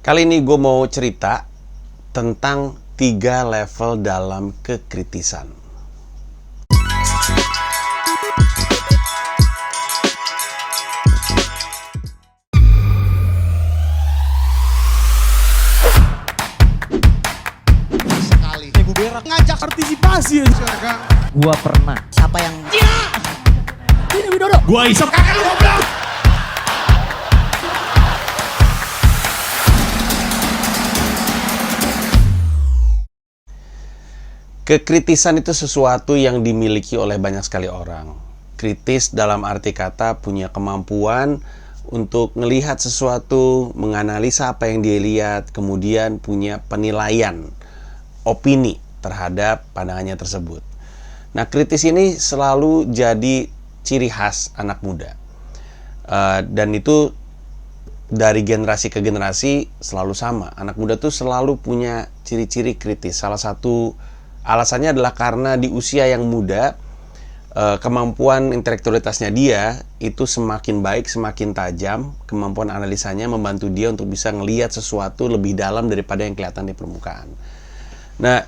Kali ini gue mau cerita tentang 3 level dalam kekritisan. Sekali Ibu Berak ngajak partisipasi ya. Gua pernah. Siapa yang Ini Widodo. Gua isep kakak lu goblok. Kekritisan itu sesuatu yang dimiliki oleh banyak sekali orang. Kritis dalam arti kata punya kemampuan untuk melihat sesuatu, menganalisa apa yang dia lihat, kemudian punya penilaian, opini terhadap pandangannya tersebut. Nah, kritis ini selalu jadi ciri khas anak muda. Dan itu dari generasi ke generasi selalu sama. Anak muda tuh selalu punya ciri-ciri kritis. Salah satu alasannya adalah karena di usia yang muda, kemampuan intelektualitasnya dia itu semakin baik, semakin tajam. Kemampuan analisanya membantu dia untuk bisa ngelihat sesuatu lebih dalam daripada yang kelihatan di permukaan. Nah,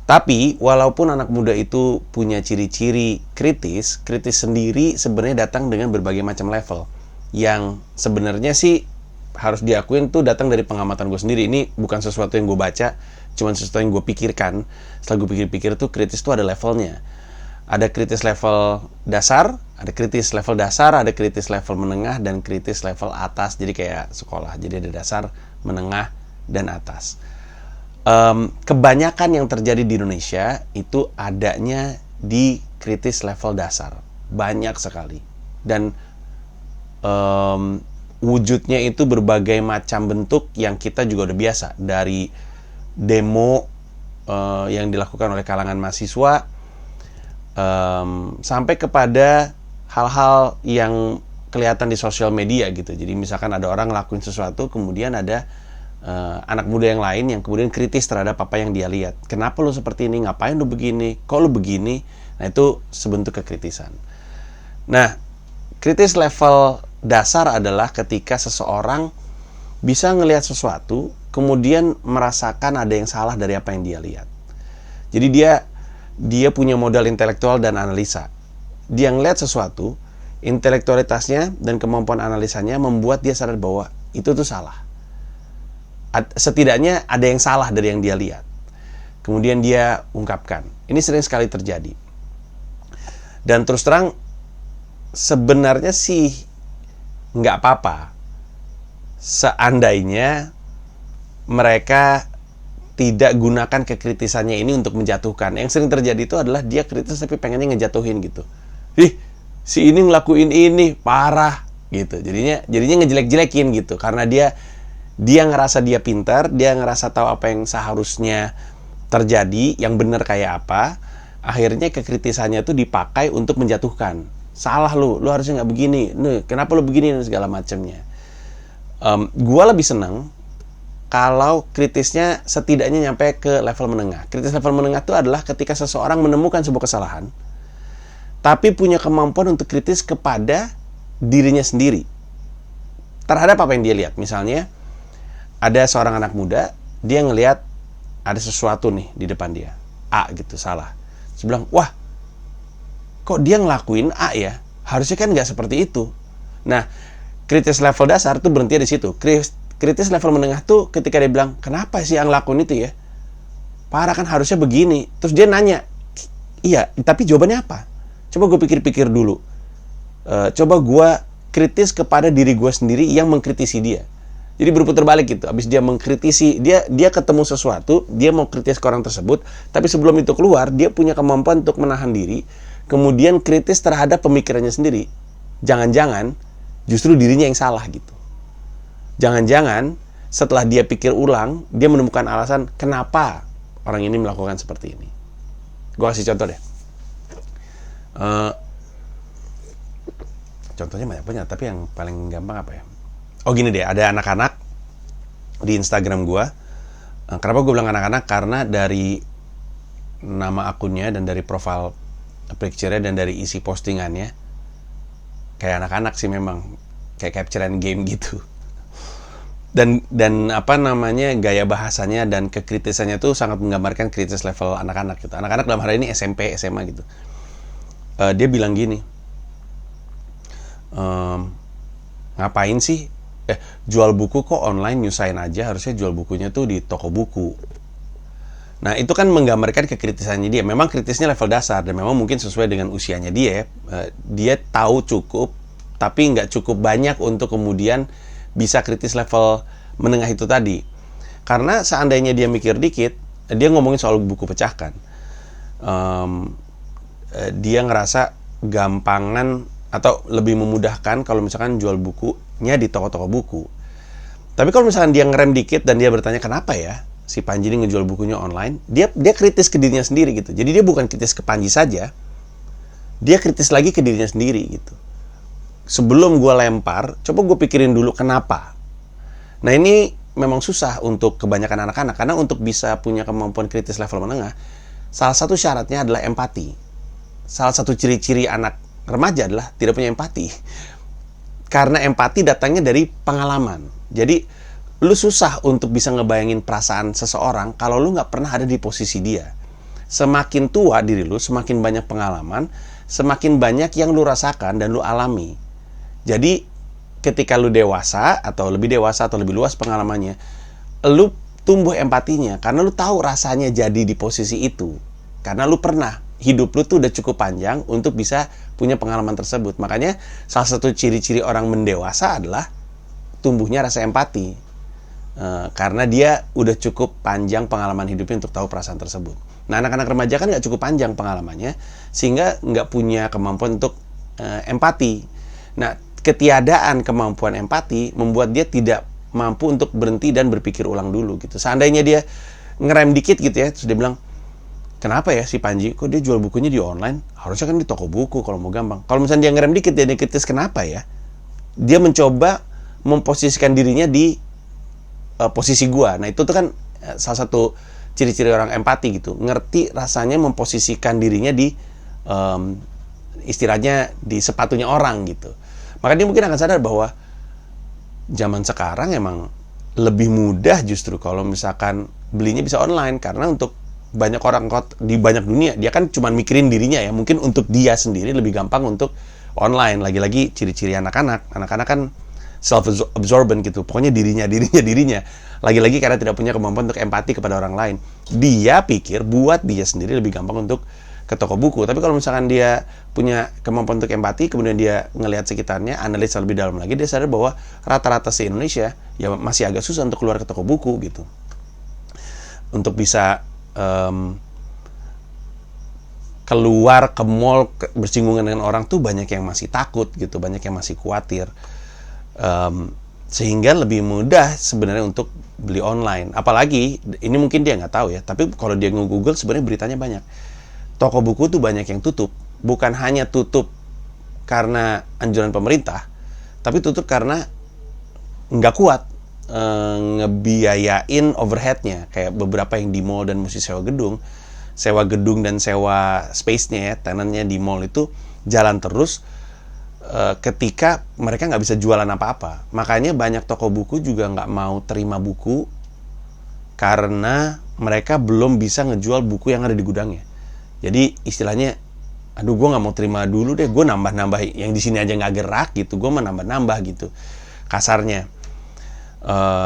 tapi walaupun anak muda itu punya ciri-ciri kritis, kritis sendiri sebenarnya datang dengan berbagai macam level. Yang sebenarnya sih harus diakuin tuh datang dari pengamatan gue sendiri. Ini bukan sesuatu yang gue baca, cuman sesuatu yang gue pikirkan. Setelah gue pikir-pikir tuh kritis tuh ada levelnya. Ada kritis level dasar, ada kritis level dasar, ada kritis level menengah, dan kritis level atas. Jadi kayak sekolah, jadi ada dasar, menengah, dan atas. Kebanyakan yang terjadi di Indonesia itu adanya di kritis level dasar. Banyak sekali. Dan wujudnya itu berbagai macam bentuk yang kita juga udah biasa. Dari demo yang dilakukan oleh kalangan mahasiswa, sampai kepada hal-hal yang kelihatan di sosial media gitu. Jadi misalkan ada orang ngelakuin sesuatu, kemudian ada anak muda yang lain yang kemudian kritis terhadap apa yang dia lihat. Kenapa lu seperti ini? Ngapain lu begini? Kok lu begini? Nah, itu sebentuk kekritisan. Nah, kritis level dasar adalah ketika seseorang bisa ngelihat sesuatu, kemudian merasakan ada yang salah dari apa yang dia lihat. Jadi dia punya modal intelektual dan analisa. Dia ngelihat sesuatu, intelektualitasnya dan kemampuan analisanya membuat dia sadar bahwa itu tuh salah. Setidaknya ada yang salah dari yang dia lihat. Kemudian dia ungkapkan. Ini sering sekali terjadi. Dan terus terang, sebenarnya sih nggak apa-apa seandainya mereka tidak gunakan kekritisannya ini untuk menjatuhkan. Yang sering terjadi itu adalah dia kritis tapi pengennya ngejatuhin gitu. Si ini ngelakuin ini parah gitu. Jadinya ngejelek-jelekin gitu karena dia ngerasa dia pintar, dia ngerasa tahu apa yang seharusnya terjadi, yang benar kayak apa. Akhirnya kekritisannya itu dipakai untuk menjatuhkan. Salah lu harusnya nggak begini. Nih, kenapa lu begini dan segala macamnya. Gua lebih senang kalau kritisnya setidaknya nyampe ke level menengah. Kritis level menengah itu adalah ketika seseorang menemukan sebuah kesalahan, tapi punya kemampuan untuk kritis kepada dirinya sendiri terhadap apa yang dia lihat. Misalnya, ada seorang anak muda, dia ngelihat ada sesuatu nih di depan dia. A gitu, salah. Terus bilang, wah, kok dia ngelakuin A ya? Harusnya kan nggak seperti itu. Nah, kritis level dasar tuh berhenti di situ. Kritis level menengah tuh ketika dia bilang, kenapa sih yang ngelakuin itu ya? Parah kan, harusnya begini. Terus dia nanya, iya, tapi jawabannya apa? Coba gue pikir-pikir dulu. Coba gue kritis kepada diri gue sendiri yang mengkritisi dia. Jadi berputar balik gitu. Habis dia mengkritisi, dia ketemu sesuatu, dia mau kritis ke orang tersebut, tapi sebelum itu keluar, dia punya kemampuan untuk menahan diri, kemudian kritis terhadap pemikirannya sendiri. Jangan-jangan justru dirinya yang salah gitu. Jangan-jangan setelah dia pikir ulang, dia menemukan alasan kenapa orang ini melakukan seperti ini. Gue kasih contoh deh. Contohnya banyak, tapi yang paling gampang apa ya? Oh gini deh, ada anak-anak di Instagram gue. Kenapa gue bilang anak-anak? Karena dari nama akunnya dan dari profile picture-nya dan dari isi postingannya kayak anak-anak sih memang, kayak capture-an game gitu. dan apa namanya, gaya bahasanya dan kekritisannya tuh sangat menggambarkan kritis level anak-anak gitu. Anak-anak dalam hal ini SMP, SMA gitu. Dia bilang gini, ngapain sih jual buku kok online, nyusahin aja, harusnya jual bukunya tuh di toko buku. Nah, itu kan menggambarkan kekritisannya dia. Memang kritisnya level dasar, dan memang mungkin sesuai dengan usianya dia. Dia tahu cukup, tapi nggak cukup banyak untuk kemudian bisa kritis level menengah itu tadi. Karena seandainya dia mikir dikit, dia ngomongin soal buku pecahkan. Dia ngerasa gampangan atau lebih memudahkan kalau misalkan jual bukunya di toko-toko buku. Tapi kalau misalkan dia ngerem dikit dan dia bertanya kenapa ya si Panji ini ngejual bukunya online, dia kritis ke dirinya sendiri gitu. Jadi dia bukan kritis ke Panji saja, dia kritis lagi ke dirinya sendiri gitu. Sebelum gue lempar, coba gue pikirin dulu kenapa. Nah, ini memang susah untuk kebanyakan anak-anak, karena untuk bisa punya kemampuan kritis level menengah, salah satu syaratnya adalah empati. Salah satu ciri-ciri anak remaja adalah tidak punya empati. Karena empati datangnya dari pengalaman. Jadi lu susah untuk bisa ngebayangin perasaan seseorang kalau lu nggak pernah ada di posisi dia. Semakin tua diri lu, semakin banyak pengalaman, semakin banyak yang lu rasakan dan lu alami. Jadi ketika lu dewasa atau lebih dewasa atau lebih luas pengalamannya, lu tumbuh empatinya karena lu tahu rasanya jadi di posisi itu. Karena lu pernah, hidup lu tuh udah cukup panjang untuk bisa punya pengalaman tersebut. Makanya salah satu ciri-ciri orang mendewasa adalah tumbuhnya rasa empati. Karena dia udah cukup panjang pengalaman hidupnya untuk tahu perasaan tersebut. Nah, anak-anak remaja kan nggak cukup panjang pengalamannya, sehingga nggak punya kemampuan untuk empati. Nah, ketiadaan kemampuan empati membuat dia tidak mampu untuk berhenti dan berpikir ulang dulu gitu. Seandainya dia ngerem dikit gitu ya, terus dia bilang, kenapa ya si Panji, kok dia jual bukunya di online? Harusnya kan di toko buku kalau mau gampang. Kalau misalnya dia ngerem dikit, dia kritis kenapa ya? Dia mencoba memposisikan dirinya di posisi gua. Nah, itu tuh kan salah satu ciri-ciri orang empati gitu. Ngerti rasanya memposisikan dirinya di istilahnya di sepatunya orang gitu. Maka dia mungkin akan sadar bahwa zaman sekarang emang lebih mudah justru kalau misalkan belinya bisa online, karena untuk banyak orang di banyak dunia, dia kan cuma mikirin dirinya ya. Mungkin untuk dia sendiri lebih gampang untuk online. Lagi-lagi ciri-ciri anak-anak. Anak-anak kan self-absorbent gitu. Pokoknya dirinya. Lagi-lagi karena tidak punya kemampuan untuk empati kepada orang lain. Dia pikir buat dia sendiri lebih gampang untuk ke toko buku. Tapi kalau misalkan dia punya kemampuan untuk empati, kemudian dia ngelihat sekitarnya, analisa lebih dalam lagi, dia sadar bahwa rata-rata se-Indonesia ya masih agak susah untuk keluar ke toko buku gitu. Untuk bisa keluar ke mall bersinggungan dengan orang tuh banyak yang masih takut gitu, banyak yang masih khawatir. Sehingga lebih mudah sebenarnya untuk beli online. Apalagi ini mungkin dia nggak tahu ya, tapi kalau dia nge-Google sebenarnya beritanya banyak. Toko buku tuh banyak yang tutup, bukan hanya tutup karena anjuran pemerintah, tapi tutup karena nggak kuat ngebiayain overheadnya. Kayak beberapa yang di mall dan mesti sewa gedung dan sewa space-nya ya, tenannya di mall itu jalan terus ketika mereka nggak bisa jualan apa-apa. Makanya banyak toko buku juga nggak mau terima buku karena mereka belum bisa ngejual buku yang ada di gudangnya. Jadi istilahnya, aduh gue nggak mau terima dulu deh, gue nambah-nambah yang di sini aja nggak gerak gitu, gue mau nambah-nambah gitu kasarnya.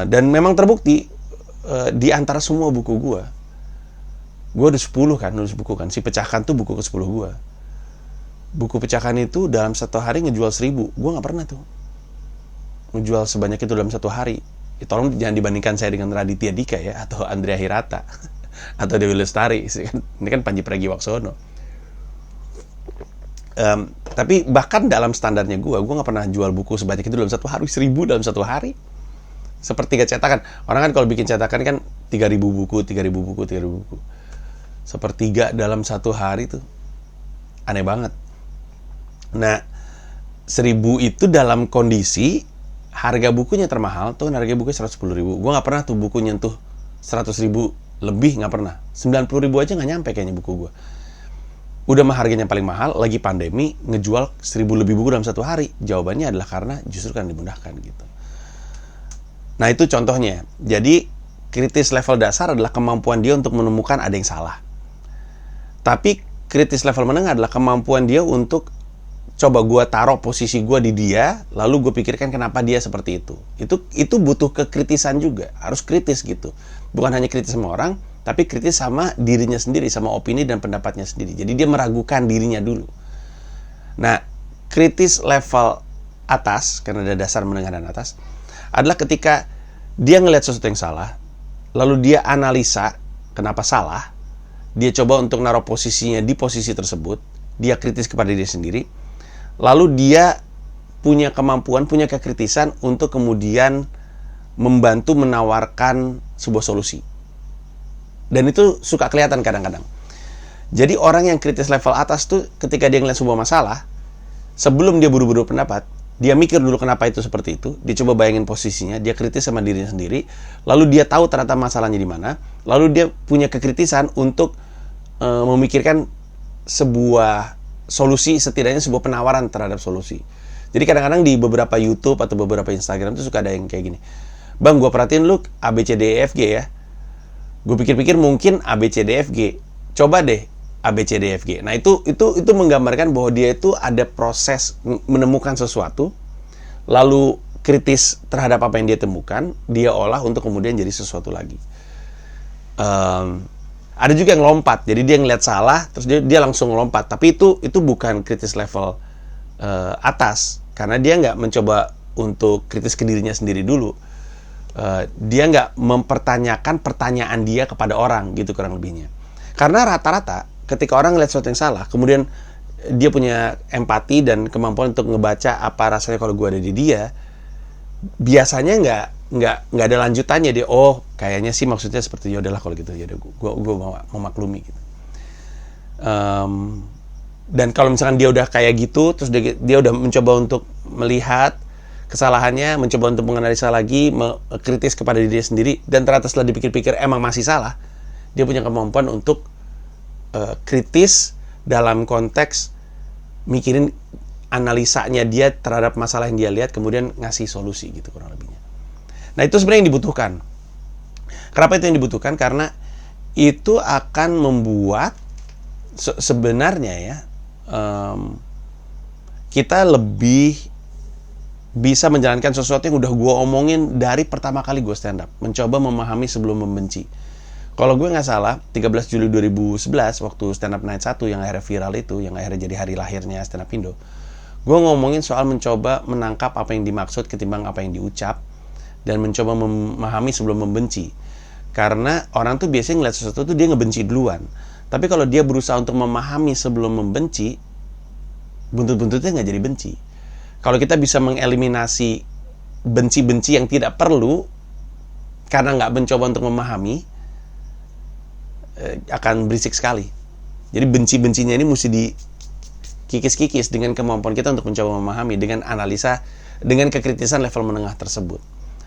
Dan memang terbukti di antara semua buku gue udah 10 kan nulis buku kan. Si Pecahkan tuh buku ke-10 gue. Buku Pecahkan itu dalam satu hari ngejual 1000. Gue gak pernah tuh ngejual sebanyak itu dalam satu hari. Ya, tolong jangan dibandingkan saya dengan Raditya Dika ya, atau Andrea Hirata atau Dewi Lestari. Ini kan Panji Pragiwaksono. Tapi bahkan dalam standarnya gue gak pernah jual buku sebanyak itu dalam satu hari. 1000 dalam satu hari. Sepertiga cetakan. Orang kan kalau bikin cetakan kan 3000 buku. Sepertiga dalam satu hari tuh aneh banget. Nah, 1000 itu dalam kondisi harga bukunya termahal tuh, harga bukunya 110.000. Gue nggak pernah tuh buku nyentuh 100.000 lebih, nggak pernah. 90.000 aja nggak nyampe kayaknya buku gue. Udah mah harganya paling mahal, lagi pandemi ngejual 1000 lebih buku dalam satu hari. Jawabannya adalah karena justru kan dimudahkan gitu. Nah, itu contohnya. Jadi, kritis level dasar adalah kemampuan dia untuk menemukan ada yang salah. Tapi, kritis level menengah adalah kemampuan dia untuk coba gue taruh posisi gue di dia, lalu gue pikirkan kenapa dia seperti itu. Itu butuh kekritisan juga, harus kritis gitu. Bukan hanya kritis sama orang, tapi kritis sama dirinya sendiri, sama opini dan pendapatnya sendiri. Jadi dia meragukan dirinya dulu. Nah, kritis level atas, karena ada dasar, menengah, dan atas, adalah ketika dia ngelihat sesuatu yang salah, lalu dia analisa kenapa salah, dia coba untuk naruh posisinya di posisi tersebut, dia kritis kepada diri sendiri, lalu dia punya kemampuan, punya kekritisan untuk kemudian membantu menawarkan sebuah solusi. Dan itu suka kelihatan kadang-kadang. Jadi orang yang kritis level atas tuh ketika dia ngeliat sebuah masalah, sebelum dia buru-buru pendapat, dia mikir dulu kenapa itu seperti itu, dia coba bayangin posisinya, dia kritis sama dirinya sendiri, lalu dia tahu ternyata masalahnya di mana, lalu dia punya kekritisan untuk memikirkan sebuah solusi, setidaknya sebuah penawaran terhadap solusi. Jadi kadang-kadang di beberapa YouTube atau beberapa Instagram tuh suka ada yang kayak gini. Bang, gue perhatiin lu ABCDEFG ya. Gue pikir-pikir mungkin ABCDEFG. Coba deh ABCDEFG. Nah, itu menggambarkan bahwa dia itu ada proses menemukan sesuatu, lalu kritis terhadap apa yang dia temukan, dia olah untuk kemudian jadi sesuatu lagi. Ada juga yang lompat. Jadi dia ngeliat salah, terus dia langsung lompat. Tapi itu bukan kritis level atas, karena dia nggak mencoba untuk kritis ke dirinya sendiri dulu. Dia nggak mempertanyakan pertanyaan dia kepada orang, gitu kurang lebihnya. Karena rata-rata ketika orang ngeliat sesuatu yang salah, kemudian dia punya empati dan kemampuan untuk ngebaca apa rasanya kalau gue ada di dia, biasanya nggak ada lanjutannya. Dia, oh kayaknya sih maksudnya seperti, ya udahlah kalau gitu, ya udah gue mau maklumi gitu. Dan kalau misalkan dia udah kayak gitu, terus dia udah mencoba untuk melihat kesalahannya, mencoba untuk menganalisa lagi, kritis kepada dirinya sendiri, dan ternyata setelah dipikir-pikir emang masih salah, dia punya kemampuan untuk kritis dalam konteks mikirin analisanya dia terhadap masalah yang dia lihat, kemudian ngasih solusi gitu kurang lebihnya. Nah, itu sebenarnya yang dibutuhkan. Kenapa itu yang dibutuhkan? Karena itu akan membuat sebenarnya ya kita lebih bisa menjalankan sesuatu yang udah gue omongin dari pertama kali gue stand up. Mencoba memahami sebelum membenci. Kalau gue nggak salah, 13 Juli 2011, waktu stand up night 1 yang akhirnya viral itu, yang akhirnya jadi hari lahirnya stand up Indo, gue ngomongin soal mencoba menangkap apa yang dimaksud ketimbang apa yang diucap, dan mencoba memahami sebelum membenci. Karena orang tuh biasanya ngeliat sesuatu tuh dia ngebenci duluan. Tapi kalau dia berusaha untuk memahami sebelum membenci, buntut-buntutnya nggak jadi benci. Kalau kita bisa mengeliminasi benci-benci yang tidak perlu karena nggak mencoba untuk memahami, akan berisik sekali. Jadi benci-bencinya ini mesti dikikis-kikis dengan kemampuan kita untuk mencoba memahami, dengan analisa, dengan kekritisan level menengah tersebut.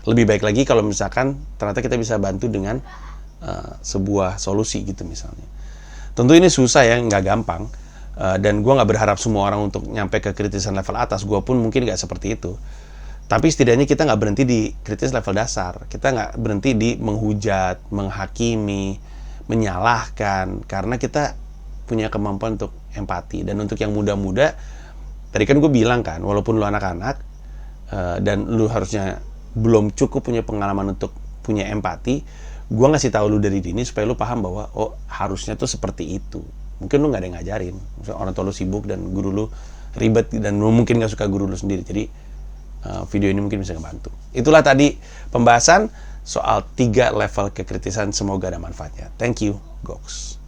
Lebih baik lagi kalau misalkan ternyata kita bisa bantu dengan sebuah solusi gitu misalnya. Tentu ini susah ya, nggak gampang. Dan gue nggak berharap semua orang untuk nyampe ke kritisan level atas. Gue pun mungkin nggak seperti itu. Tapi setidaknya kita nggak berhenti di kritis level dasar. Kita nggak berhenti di menghujat, menghakimi, menyalahkan. Karena kita punya kemampuan untuk empati. Dan untuk yang muda-muda, tadi kan gue bilang kan, walaupun lu anak-anak dan lu harusnya belum cukup punya pengalaman untuk punya empati, gue ngasih tahu lu dari dini supaya lu paham bahwa oh harusnya tuh seperti itu. Mungkin lu nggak ada yang ngajarin, misalnya orang tua lu sibuk dan guru lu ribet dan lu mungkin nggak suka guru lu sendiri. Jadi video ini mungkin bisa ngebantu. Itulah tadi pembahasan soal 3 level kekritisan, semoga ada manfaatnya. Thank you, Gox.